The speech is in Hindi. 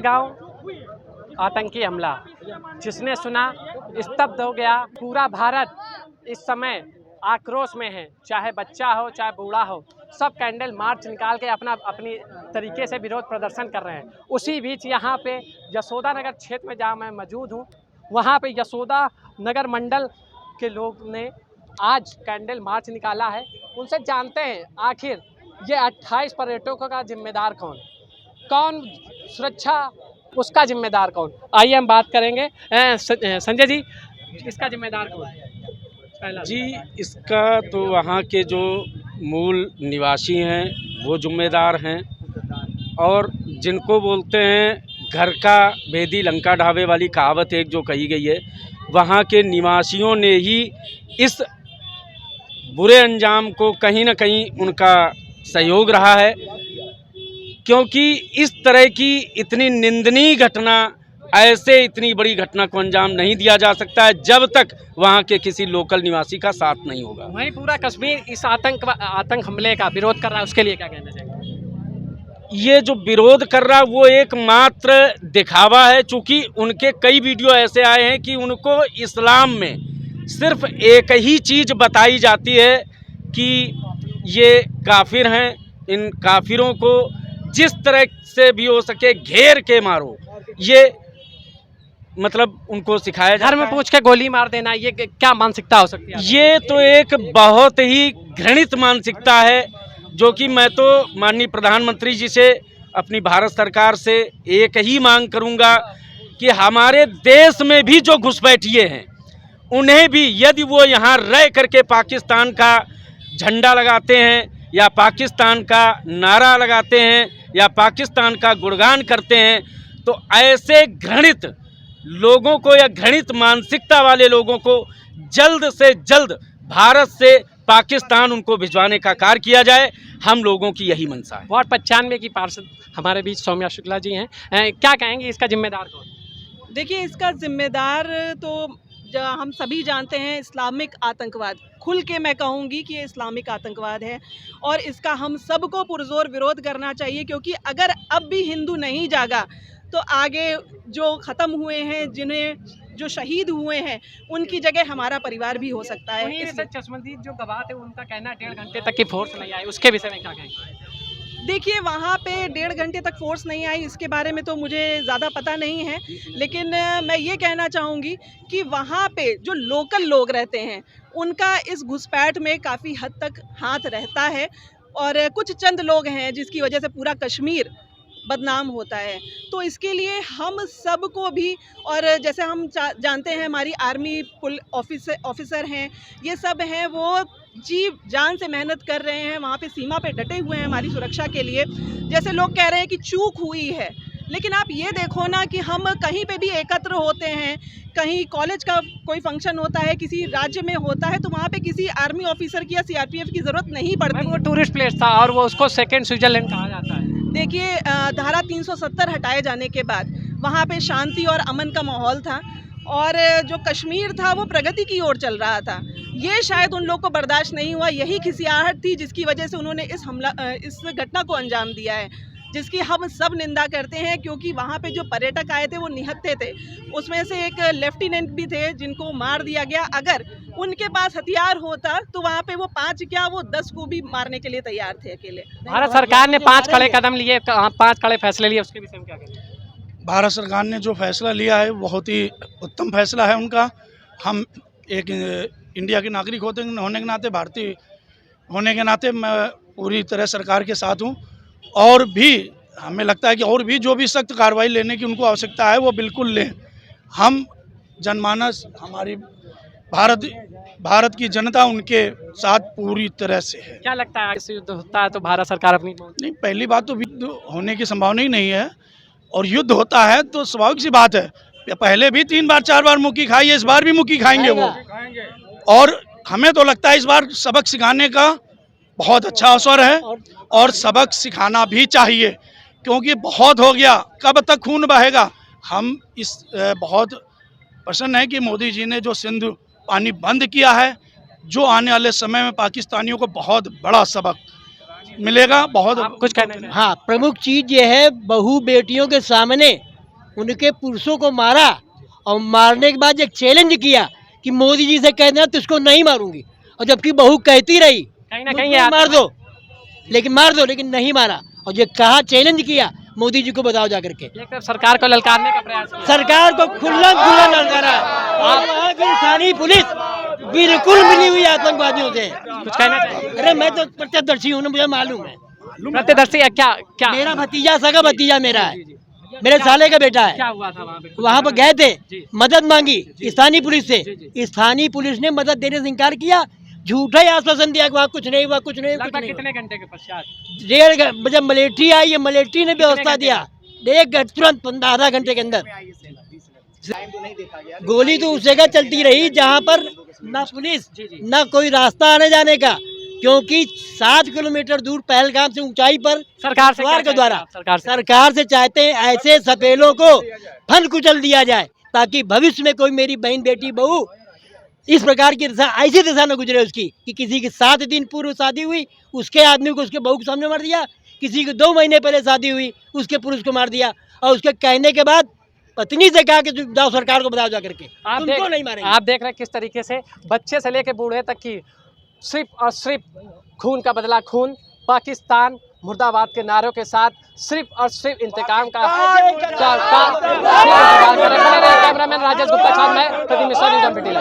गांव आतंकी हमला, जिसने सुना स्तब्ध हो गया। पूरा भारत इस समय आक्रोश में है, चाहे बच्चा हो चाहे बूढ़ा हो, सब कैंडल मार्च निकाल के अपनी तरीके से विरोध प्रदर्शन कर रहे हैं। उसी बीच यहाँ पे यशोदा नगर क्षेत्र में जहाँ मैं मौजूद हूँ, वहाँ पे यशोदा नगर मंडल के लोग ने आज कैंडल मार्च निकाला है। उनसे जानते हैं आखिर ये 28 पर्यटकों का जिम्मेदार कौन, सुरक्षा उसका जिम्मेदार कौन। आइए हम बात करेंगे। संजय जी, इसका जिम्मेदार कौन पहला जी? इसका तो वहाँ के जो मूल निवासी हैं वो जिम्मेदार हैं, और जिनको बोलते हैं घर का भेदी लंका ढाबे वाली कहावत एक जो कही गई है, वहाँ के निवासियों ने ही इस बुरे अंजाम को कहीं ना कहीं उनका सहयोग रहा है, क्योंकि इस तरह की इतनी निंदनीय घटना, ऐसे इतनी बड़ी घटना को अंजाम नहीं दिया जा सकता है जब तक वहाँ के किसी लोकल निवासी का साथ नहीं होगा। वहीं पूरा कश्मीर इस आतंक हमले का विरोध कर रहा है, उसके लिए क्या कहना चाहिए? ये जो विरोध कर रहा है वो एकमात्र दिखावा है, चूँकि उनके कई वीडियो ऐसे आए हैं कि उनको इस्लाम में सिर्फ एक ही चीज़ बताई जाती है कि ये काफिर हैं, इन काफिरों को जिस तरह से भी हो सके घेर के मारो, ये मतलब उनको सिखाया जाता है। घर में पूछ के गोली मार देना, ये क्या मानसिकता हो सकती है? ये तो एक बहुत ही घृणित मानसिकता है, जो कि मैं तो माननीय प्रधानमंत्री जी से, अपनी भारत सरकार से एक ही मांग करूंगा कि हमारे देश में भी जो घुसपैठिए हैं उन्हें भी, यदि वो यहाँ रह करके पाकिस्तान का झंडा लगाते हैं या पाकिस्तान का नारा लगाते हैं या पाकिस्तान का गुणगान करते हैं, तो ऐसे घृणित लोगों को या घृणित मानसिकता वाले लोगों को जल्द से जल्द भारत से पाकिस्तान उनको भिजवाने का कार्य किया जाए। हम लोगों की यही मंशा है। वार्ड 95 की पार्षद हमारे बीच सौम्या शुक्ला जी हैं, क्या कहेंगे इसका जिम्मेदार कौन? देखिए, इसका जिम्मेदार तो हम सभी जानते हैं, इस्लामिक आतंकवाद। खुल के मैं कहूँगी कि ये इस्लामिक आतंकवाद है और इसका हम सबको पुरजोर विरोध करना चाहिए, क्योंकि अगर अब भी हिंदू नहीं जागा तो आगे जो ख़त्म हुए हैं, जो शहीद हुए हैं, उनकी जगह हमारा परिवार भी हो सकता है। चश्मदीद जो गवाह थे उनका कहना है 1.5 घंटे तक की फोर्स नहीं आई, उसके विषय में क्या कहेंगे? देखिए, वहाँ पे 1.5 घंटे तक फोर्स नहीं आई, इसके बारे में तो मुझे ज़्यादा पता नहीं है, लेकिन मैं ये कहना चाहूँगी कि वहाँ पे जो लोकल लोग रहते हैं उनका इस घुसपैठ में काफ़ी हद तक हाथ रहता है, और कुछ चंद लोग हैं जिसकी वजह से पूरा कश्मीर बदनाम होता है। तो इसके लिए हम सबको भी, और जैसे हम जानते हैं हमारी आर्मी ऑफिसर हैं, ये सब हैं, वो जी जान से मेहनत कर रहे हैं, वहाँ पे सीमा पे डटे हुए हैं हमारी सुरक्षा के लिए। जैसे लोग कह रहे हैं कि चूक हुई है, लेकिन आप ये देखो ना कि हम कहीं पे भी एकत्र होते हैं, कहीं कॉलेज का कोई फंक्शन होता है, किसी राज्य में होता है, तो वहाँ पे किसी आर्मी ऑफिसर की या सीआरपीएफ की ज़रूरत नहीं पड़ती। वो टूरिस्ट प्लेस था और वो उसको सेकेंड स्विट्जरलैंड कहा जाता है। देखिए, धारा 370 हटाए जाने के बाद वहाँ पे शांति और अमन का माहौल था, और जो कश्मीर था वो प्रगति की ओर चल रहा था। ये शायद उन लोग को बर्दाश्त नहीं हुआ, यही खिसियाहट थी जिसकी वजह से उन्होंने इस घटना को अंजाम दिया है, जिसकी हम सब निंदा करते हैं। क्योंकि वहाँ पे जो पर्यटक आए थे वो निहत्थे थे, उसमें से एक लेफ्टिनेंट भी थे जिनको मार दिया गया। अगर उनके पास हथियार होता तो वहाँ पे वो 5 क्या, वो 10 को भी मारने के लिए तैयार थे अकेले। भारत सरकार ने 5 कड़े कदम लिए, 5 कड़े फैसले लिए, उसके विषय में क्या कहेंगे? भारत सरकार ने जो फैसला लिया है बहुत ही उत्तम फैसला है उनका। हम एक इंडिया के नागरिक होने के नाते, भारतीय होने के नाते मैं पूरी तरह सरकार के साथ हूँ, और भी हमें लगता है कि और भी जो भी सख्त कार्रवाई लेने की उनको आवश्यकता है वो बिल्कुल लें। हम जनमानस, हमारी भारत की जनता उनके साथ पूरी तरह से है। क्या लगता है इस युद्ध होता है तो भारत सरकार अपनी नहीं, पहली बात तो युद्ध होने की संभावना ही नहीं है, और युद्ध होता है तो स्वाभाविक सी बात है, पहले भी 3 बार 4 बार मुक्की खाई है, इस बार भी मुक्की खाएंगे वो। और हमें तो लगता है इस बार सबक सिखाने का बहुत अच्छा अवसर है, और सबक सिखाना भी चाहिए, क्योंकि बहुत हो गया, कब तक खून बहेगा। हम इस बहुत प्रसन्न है कि मोदी जी ने जो सिंध पानी बंद किया है, जो आने वाले समय में पाकिस्तानियों को बहुत बड़ा सबक मिलेगा। बहुत कुछ कहना है? हाँ, प्रमुख चीज़ ये है, बहू बेटियों के सामने उनके पुरुषों को मारा और मारने के बाद एक चैलेंज किया कि मोदी जी से कह देना तुझको नहीं मारूंगी, और जबकि बहू कहती रही कहीं ना कहीं मुझको मार दो लेकिन नहीं मारा, और ये कहा चैलेंज किया मोदी जी को बताओ जाकर के। एक तरफ सरकार को ललकारने का प्रयास किया। सरकार को खुला ललकारा, और वहाँ की स्थानीय पुलिस बिल्कुल मिली हुई आतंकवादियों से। कुछ कहना चाहिए? अरे मैं तो प्रत्यक्षदर्शी हूँ ना, मुझे मालूम है। प्रत्यदर्शी है क्या? क्या मेरा भतीजा, सगा भतीजा मेरा है, मेरे साले का बेटा है। क्या हुआ था वहाँ पे? वहाँ पर गए थे, जी। मदद मांगी स्थानीय पुलिस जी, से, स्थानीय पुलिस ने मदद देने से इनकार किया, झूठा ही आश्वासन दिया कि वहाँ कुछ नहीं हुआ, कुछ नहीं हुआ, कुछ लगभग नहीं हुआ। कितने घंटे के पश्चात? 1.5 जब मलेठी आई, ये मलेठी ने व्यवस्था दिया, तुरंत आधा घंटे के अंदर। गोली तो उस जगह चलती रही जहाँ पर ना पुलिस ना कोई रास्ता आने जाने का, क्योंकि 7 किलोमीटर दूर पहलगाम से ऊंचाई पर सरकार से सरकार क्या के द्वारा चाहते हैं आप? सरकार से चाहते हैं ऐसे सपेलों को फन कुचल दिया जाए, ताकि भविष्य में कोई मेरी बहन बेटी बहू इस प्रकार की ऐसी दिशा न गुजरे उसकी, कि किसी की 7 दिन पूर्व शादी हुई, उसके आदमी को उसके बहू के सामने मार दिया, किसी की 2 महीने पहले शादी हुई, उसके पुरुष को मार दिया, और उसके कहने के बाद पत्नी से कहा कि जाओ सरकार को बताओ जाकर के तुमको नहीं मारेंगे। आप देख रहे हैं किस तरीके से बच्चे से लेकर बूढ़े तक की सिर्फ और सिर्फ खून का बदला खून, पाकिस्तान मुर्दाबाद के नारों के साथ सिर्फ और सिर्फ इंतकाम का कैमरामैन राजेश गुप्ता के साथ मैं प्रदीप मिश्रा, न्यूज़ 18।